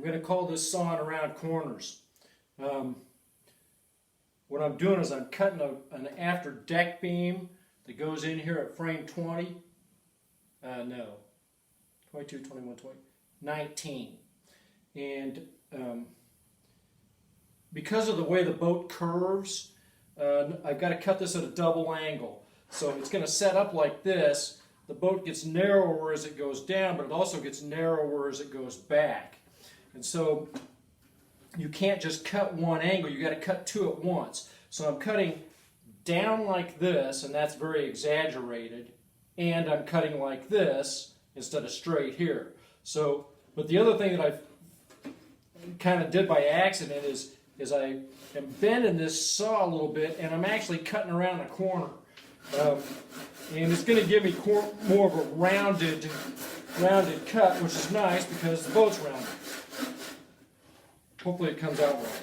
going to call this sawing around corners. What I'm doing is I'm cutting an after deck beam that goes in here at frame 20. No, 22, 21, 20, 19. And because of the way the boat curves, I've got to cut this at a double angle. So it's going to set up like this. The boat gets narrower as it goes down, but it also gets narrower as it goes back. And so you can't just cut one angle, you got to cut two at once. So I'm cutting down like this, and that's very exaggerated, and I'm cutting like this instead of straight here. So, but the other thing that I kind of did by accident is I am bending this saw a little bit, and I'm actually cutting around a corner. And it's going to give me more of a rounded cut, which is nice because the boat's rounded. Hopefully it comes out right.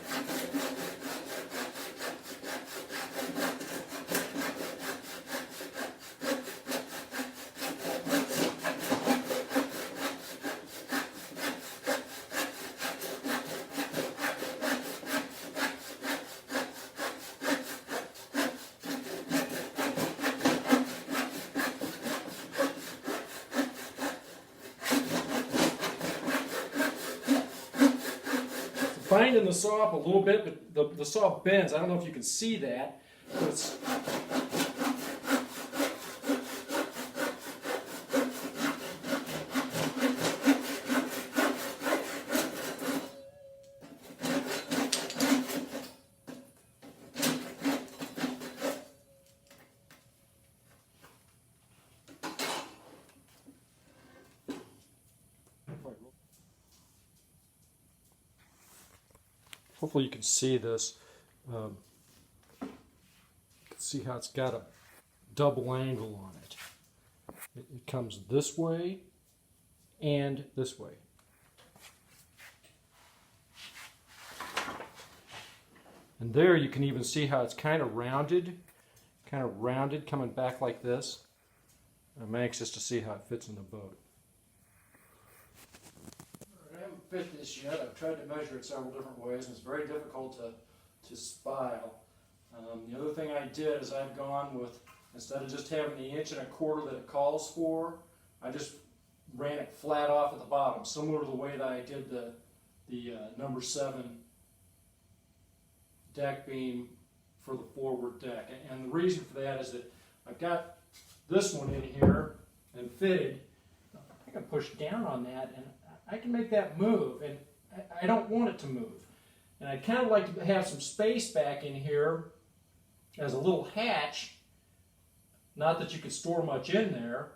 Binding the saw up a little bit, but the saw bends. I don't know if you can see that, but it's hopefully you can see this. You can see how it's got a double angle on it. It comes this way and this way. And there you can even see how it's kind of rounded coming back like this. I'm anxious to see how it fits in the boat. I haven't fit this yet. I've tried to measure it several different ways, and it's very difficult to spile. The other thing I did is I've gone with, instead of just having the 1.25" that it calls for, I just ran it flat off at the bottom, similar to the way that I did the number 7 deck beam for the forward deck. And the reason for that is that I've got this one in here and fitted. I can push down on that and I can make that move, and I don't want it to move. And I'd kind of like to have some space back in here as a little hatch. Not that you could store much in there,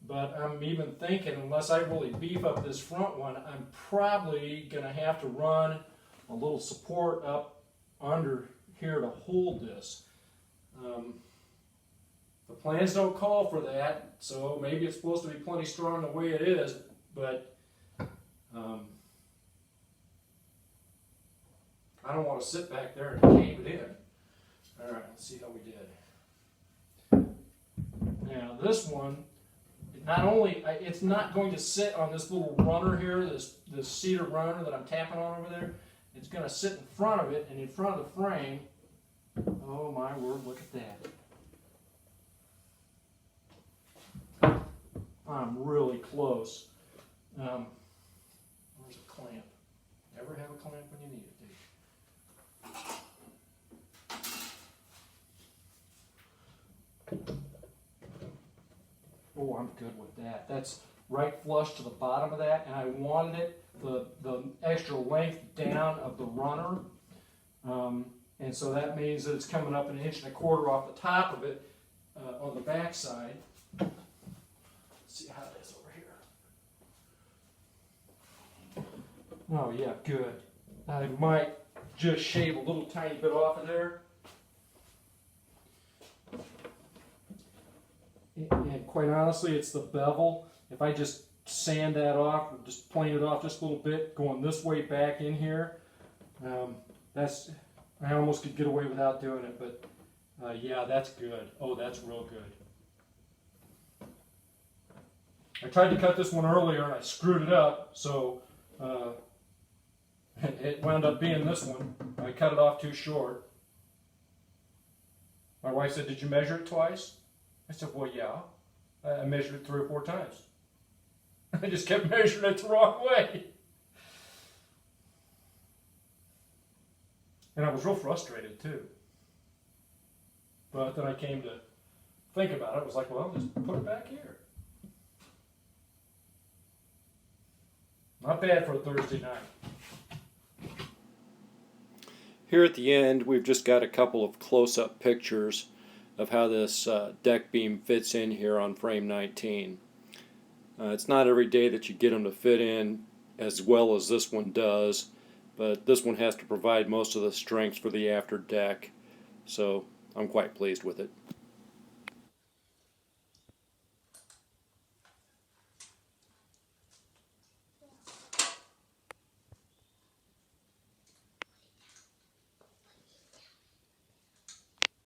but I'm even thinking, unless I really beef up this front one, I'm probably going to have to run a little support up under here to hold this. The plans don't call for that, so maybe it's supposed to be plenty strong the way it is, but I don't want to sit back there and cave it in. Alright, let's see how we did. Now this one, not only, it's not going to sit on this little runner here, this cedar runner that I'm tapping on over there. It's going to sit in front of it, and in front of the frame. Oh my word, look at that. I'm really close. Where's a clamp? Never have a clamp when you need it, do you? Oh, I'm good with that. That's right flush to the bottom of that, and I wanted it the extra length down of the runner. And so that means that it's coming up 1.25" off the top of it on the back side. Let's see how it is over here. Oh yeah, good. I might just shave a little tiny bit off of there. And quite honestly, it's the bevel. If I just sand that off, or just plane it off just a little bit, going this way back in here, I almost could get away without doing it, but yeah, that's good. Oh, that's real good. I tried to cut this one earlier and I screwed it up, so It wound up being this one. I cut it off too short. My wife said, "Did you measure it twice?" I said, "Well, yeah. I measured it 3 or 4 times. I just kept measuring it the wrong way." And I was real frustrated too. But then I came to think about it. It was like, well, just put it back here. Not bad for a Thursday night. Here at the end, we've just got a couple of close-up pictures of how this deck beam fits in here on frame 19. It's not every day that you get them to fit in as well as this one does, but this one has to provide most of the strength for the after deck, so I'm quite pleased with it.